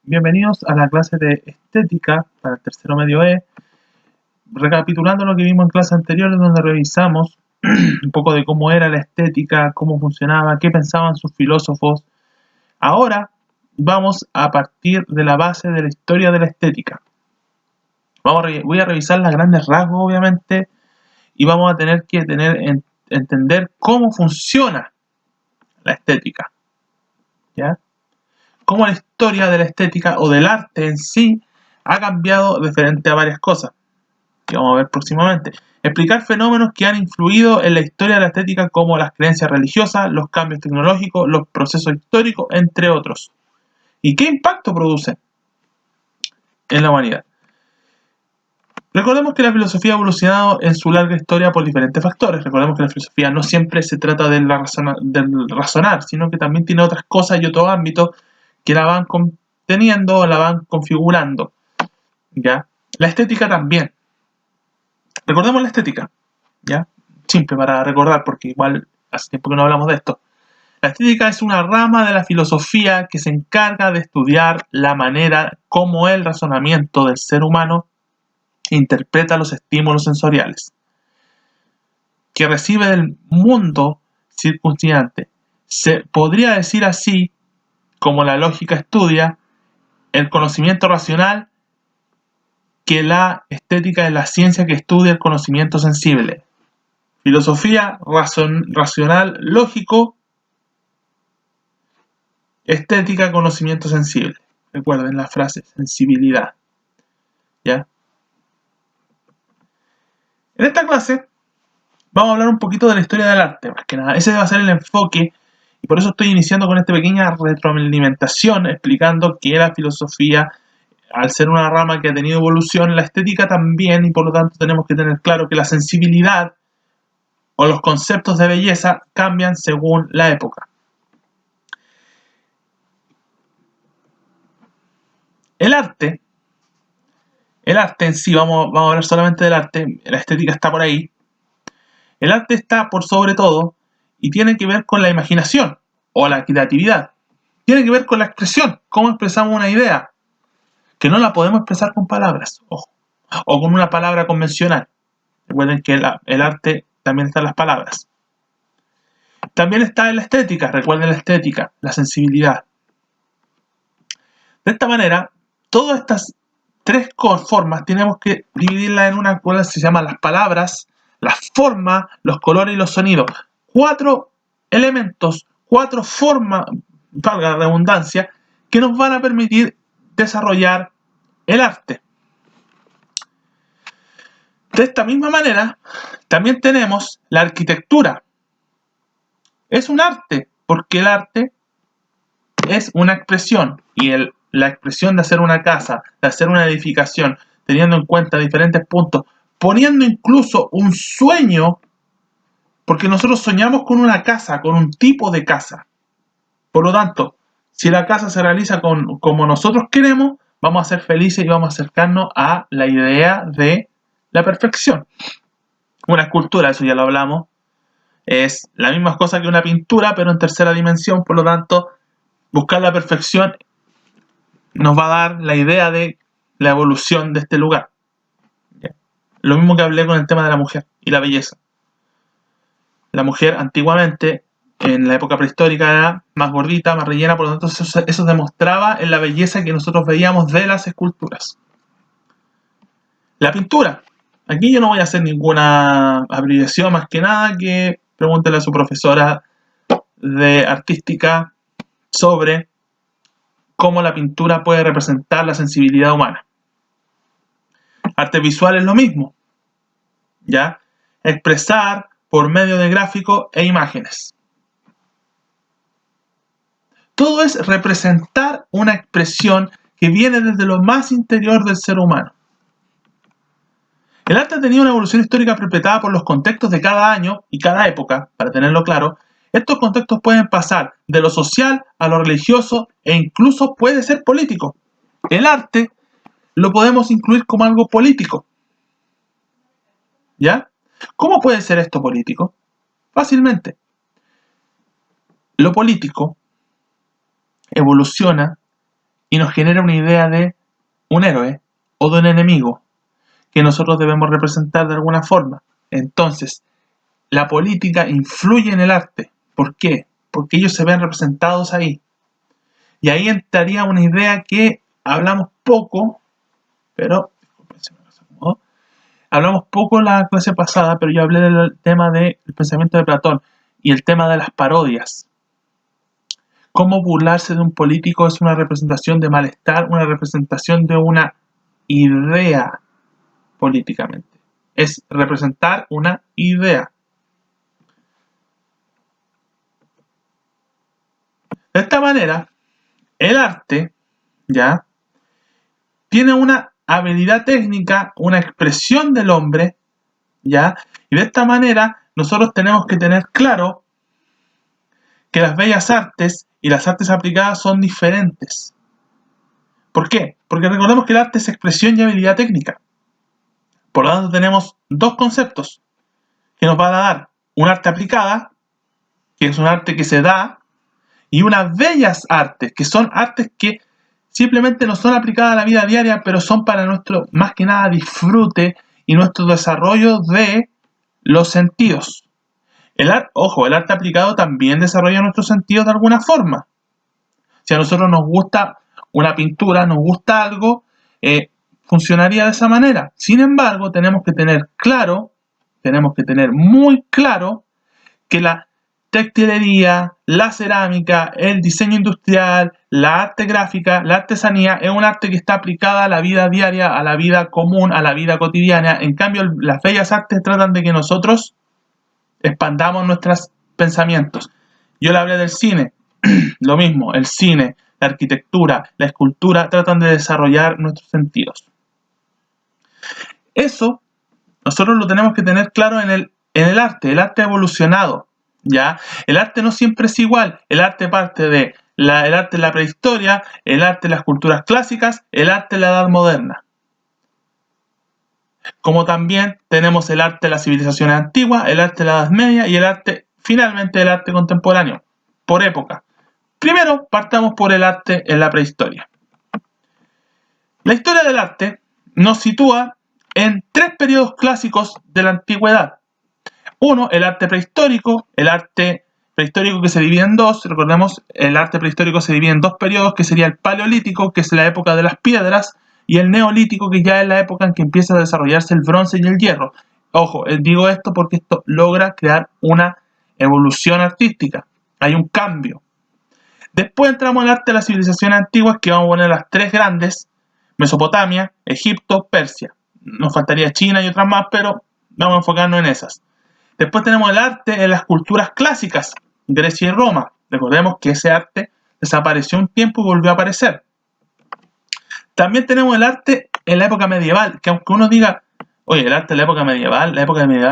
Bienvenidos a la clase de estética para el tercero medio E. Recapitulando lo que vimos en clases anteriores, donde revisamos un poco de cómo era la estética, cómo funcionaba, qué pensaban sus filósofos. Ahora vamos a partir de la base de la historia de la estética. Voy a revisar los grandes rasgos, obviamente, y vamos a tener que entender cómo funciona la estética, ¿ya? Cómo la historia de la estética o del arte en sí ha cambiado referente a varias cosas que vamos a ver próximamente. Explicar fenómenos que han influido en la historia de la estética, como las creencias religiosas, los cambios tecnológicos, los procesos históricos, entre otros. ¿Y qué impacto produce en la humanidad? Recordemos que la filosofía ha evolucionado en su larga historia por diferentes factores. Recordemos que la filosofía no siempre se trata del razonar, sino que también tiene otras cosas y otros ámbitos que la van conteniendo o la van configurando, ¿ya? La estética también. Recordemos la estética, ¿ya? Simple para recordar, porque igual hace tiempo que no hablamos de esto. La estética es una rama de la filosofía que se encarga de estudiar la manera como el razonamiento del ser humano interpreta los estímulos sensoriales que recibe del mundo circunstante. Se podría decir así, como la lógica estudia el conocimiento racional, que la estética es la ciencia que estudia el conocimiento sensible. Filosofía racional lógico, estética conocimiento sensible. Recuerden la frase sensibilidad, ¿ya? En esta clase vamos a hablar un poquito de la historia del arte, más que nada. Ese va a ser el enfoque, y por eso estoy iniciando con esta pequeña retroalimentación, explicando que la filosofía, al ser una rama que ha tenido evolución, la estética también, y por lo tanto tenemos que tener claro que la sensibilidad o los conceptos de belleza cambian según la época. El arte en sí, vamos a hablar solamente del arte, la estética está por ahí. El arte está por sobre todo y tiene que ver con la imaginación o la creatividad. Tiene que ver con la expresión, cómo expresamos una idea, que no la podemos expresar con palabras, ojo, o con una palabra convencional. Recuerden que el arte también está en las palabras. También está en la estética, recuerden la estética, la sensibilidad. De esta manera, todas estas tres formas tenemos que dividirlas en una cual se llama las palabras, las formas, los colores y los sonidos. 4 elementos, 4 formas, valga la redundancia, que nos van a permitir desarrollar el arte. De esta misma manera, también tenemos la arquitectura. Es un arte, porque el arte es una expresión, y la expresión de hacer una casa, de hacer una edificación, teniendo en cuenta diferentes puntos, poniendo incluso un sueño, porque nosotros soñamos con una casa, con un tipo de casa. Por lo tanto, si la casa se realiza como nosotros queremos, vamos a ser felices y vamos a acercarnos a la idea de la perfección. Una escultura, eso ya lo hablamos, es la misma cosa que una pintura, pero en tercera dimensión. Por lo tanto, buscar la perfección nos va a dar la idea de la evolución de este lugar. Lo mismo que hablé con el tema de la mujer y la belleza. La mujer antiguamente, en la época prehistórica, era más gordita, más rellena, por lo tanto eso demostraba en la belleza que nosotros veíamos de las esculturas. La pintura. Aquí yo no voy a hacer ninguna abreviación, más que nada que pregúntele a su profesora de artística sobre cómo la pintura puede representar la sensibilidad humana. Arte visual es lo mismo, ¿ya? Expresar por medio de gráficos e imágenes. Todo es representar una expresión que viene desde lo más interior del ser humano. El arte ha tenido una evolución histórica perpetrada por los contextos de cada año y cada época, para tenerlo claro. Estos contextos pueden pasar de lo social a lo religioso e incluso puede ser político. El arte lo podemos incluir como algo político, ¿ya? ¿Cómo puede ser esto político? Fácilmente. Lo político evoluciona y nos genera una idea de un héroe o de un enemigo que nosotros debemos representar de alguna forma. Entonces, la política influye en el arte. ¿Por qué? Porque ellos se ven representados ahí. Y ahí entraría una idea que hablamos poco, pero hablamos poco en la clase pasada, pero yo hablé del tema del pensamiento de Platón y el tema de las parodias. Cómo burlarse de un político es una representación de malestar, una representación de una idea políticamente. Es representar una idea. De esta manera, el arte, ¿ya?, tiene una habilidad técnica, una expresión del hombre, ¿ya? Y de esta manera, nosotros tenemos que tener claro que las bellas artes y las artes aplicadas son diferentes. ¿Por qué? Porque recordemos que el arte es expresión y habilidad técnica. Por lo tanto, tenemos dos conceptos que nos van a dar un arte aplicada, que es un arte que se da, y unas bellas artes, que son artes que simplemente no son aplicadas a la vida diaria, pero son para nuestro, más que nada, disfrute y nuestro desarrollo de los sentidos. El arte aplicado también desarrolla nuestros sentidos de alguna forma. Si a nosotros nos gusta una pintura, nos gusta algo, funcionaría de esa manera. Sin embargo, tenemos que tener muy claro que la textilería, la cerámica, el diseño industrial, la arte gráfica, la artesanía es un arte que está aplicada a la vida diaria, a la vida común, a la vida cotidiana. En cambio, las bellas artes tratan de que nosotros expandamos nuestros pensamientos. Yo le hablé del cine, lo mismo, el cine, la arquitectura, la escultura tratan de desarrollar nuestros sentidos. Eso nosotros lo tenemos que tener claro en el arte. El arte ha evolucionado, ¿ya? El arte no siempre es igual. El arte parte de el arte de la prehistoria, el arte de las culturas clásicas, el arte de la edad moderna. Como también tenemos el arte de las civilizaciones antiguas, el arte de la Edad Media y finalmente el arte contemporáneo, por época. Primero, partamos por el arte en la prehistoria. La historia del arte nos sitúa en tres periodos clásicos de la antigüedad. Uno, el arte prehistórico que se divide en dos. Recordemos, el arte prehistórico se divide en dos periodos, que sería el paleolítico, que es la época de las piedras, y el neolítico, que ya es la época en que empieza a desarrollarse el bronce y el hierro. Ojo, digo esto porque esto logra crear una evolución artística. Hay un cambio. Después entramos en el arte de las civilizaciones antiguas, que vamos a poner las tres grandes: Mesopotamia, Egipto, Persia. Nos faltaría China y otras más, pero vamos a enfocarnos en esas. Después tenemos el arte en las culturas clásicas, Grecia y Roma. Recordemos que ese arte desapareció un tiempo y volvió a aparecer. También tenemos el arte en la época medieval, que aunque uno diga, oye, el arte de la época medieval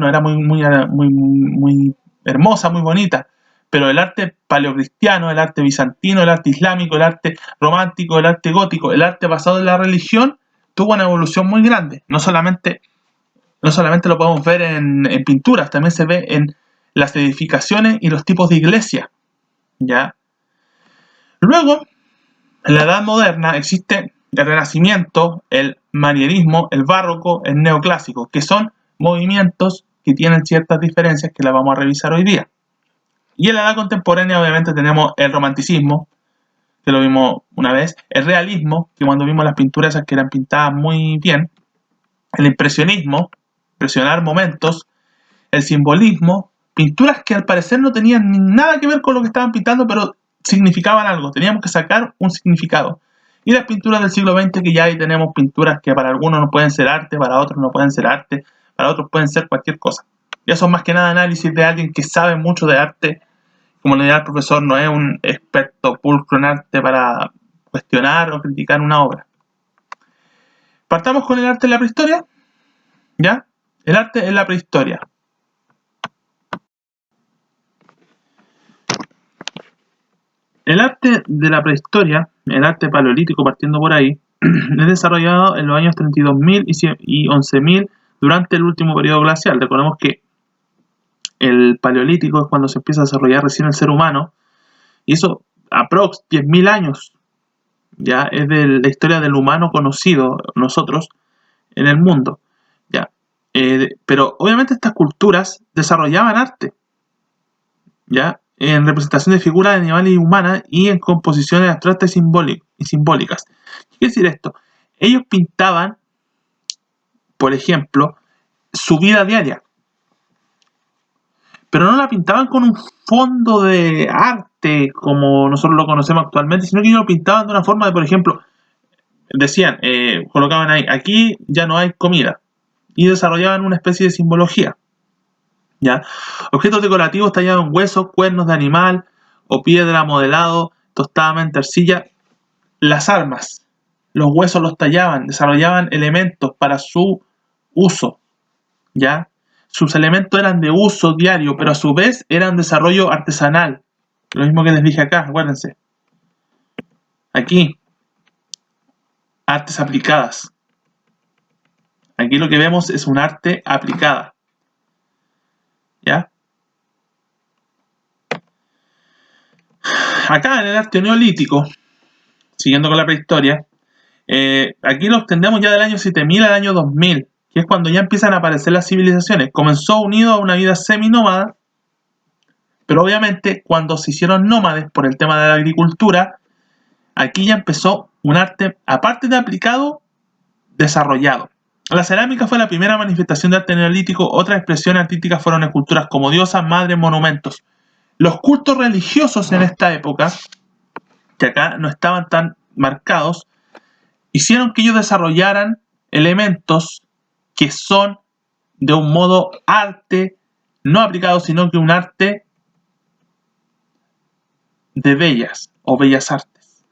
no era muy hermosa, muy bonita, pero el arte paleocristiano, el arte bizantino, el arte islámico, el arte romántico, el arte gótico, el arte basado en la religión, tuvo una evolución muy grande. No solamente lo podemos ver en pinturas, también se ve en las edificaciones y los tipos de iglesia, ¿ya? Luego, en la Edad Moderna existe el Renacimiento, el Manierismo, el Barroco, el Neoclásico, que son movimientos que tienen ciertas diferencias que las vamos a revisar hoy día. Y en la Edad Contemporánea obviamente tenemos el Romanticismo, que lo vimos una vez, el Realismo, que cuando vimos las pinturas esas que eran pintadas muy bien, el Impresionismo, impresionar momentos, el Simbolismo, pinturas que al parecer no tenían nada que ver con lo que estaban pintando, pero significaban algo, teníamos que sacar un significado. Y las pinturas del siglo XX, que ya ahí tenemos pinturas que para algunos no pueden ser arte, para otros no pueden ser arte, para otros pueden ser cualquier cosa. Y eso es más que nada análisis de alguien que sabe mucho de arte. Como le dirá el profesor, no es un experto pulcro en arte para cuestionar o criticar una obra. Partamos con el arte en la prehistoria, ¿ya? El arte en la prehistoria. El arte de la prehistoria, el arte paleolítico partiendo por ahí, es desarrollado en los años 32.000 y 11.000 durante el último periodo glacial. Recordemos que el paleolítico es cuando se empieza a desarrollar recién el ser humano, y eso aprox 10.000 años, ya es de la historia del humano conocido, nosotros, en el mundo, ya. Pero obviamente estas culturas desarrollaban arte, ya, en representación de figuras de animales y humanas y en composiciones abstractas y simbólicas. ¿Qué quiere decir esto? Ellos pintaban, por ejemplo, su vida diaria, pero no la pintaban con un fondo de arte como nosotros lo conocemos actualmente, sino que ellos lo pintaban de una forma de, por ejemplo, decían, colocaban ahí, aquí ya no hay comida, y desarrollaban una especie de simbología, ¿ya? Objetos decorativos tallados en huesos, cuernos de animal o piedra modelado tostadamente arcilla. Las armas, los huesos los tallaban, desarrollaban elementos para su uso, ¿ya? Sus elementos eran de uso diario, pero a su vez eran desarrollo artesanal. Lo mismo que les dije acá, acuérdense. Aquí, artes aplicadas. Aquí lo que vemos es un arte aplicada, ¿ya? Acá en el arte neolítico, siguiendo con la prehistoria, aquí lo extendemos ya del año 7000 al año 2000, que es cuando ya empiezan a aparecer las civilizaciones. Comenzó unido a una vida seminómada, pero obviamente cuando se hicieron nómades por el tema de la agricultura, aquí ya empezó un arte, aparte de aplicado, desarrollado. La cerámica fue la primera manifestación de arte neolítico. Otras expresiones artísticas fueron esculturas como diosas, madres, monumentos. Los cultos religiosos en esta época, que acá no estaban tan marcados, hicieron que ellos desarrollaran elementos que son de un modo arte no aplicado, sino que un arte de bellas o bellas artes,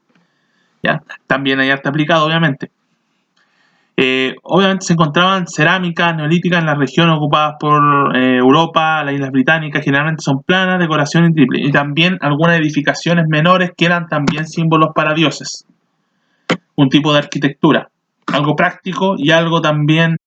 ¿ya? También hay arte aplicado, obviamente. Obviamente se encontraban cerámicas neolíticas en las regiones ocupadas por Europa, las Islas Británicas, generalmente son planas, decoración en triple, y también algunas edificaciones menores que eran también símbolos para dioses. Un tipo de arquitectura, algo práctico y algo también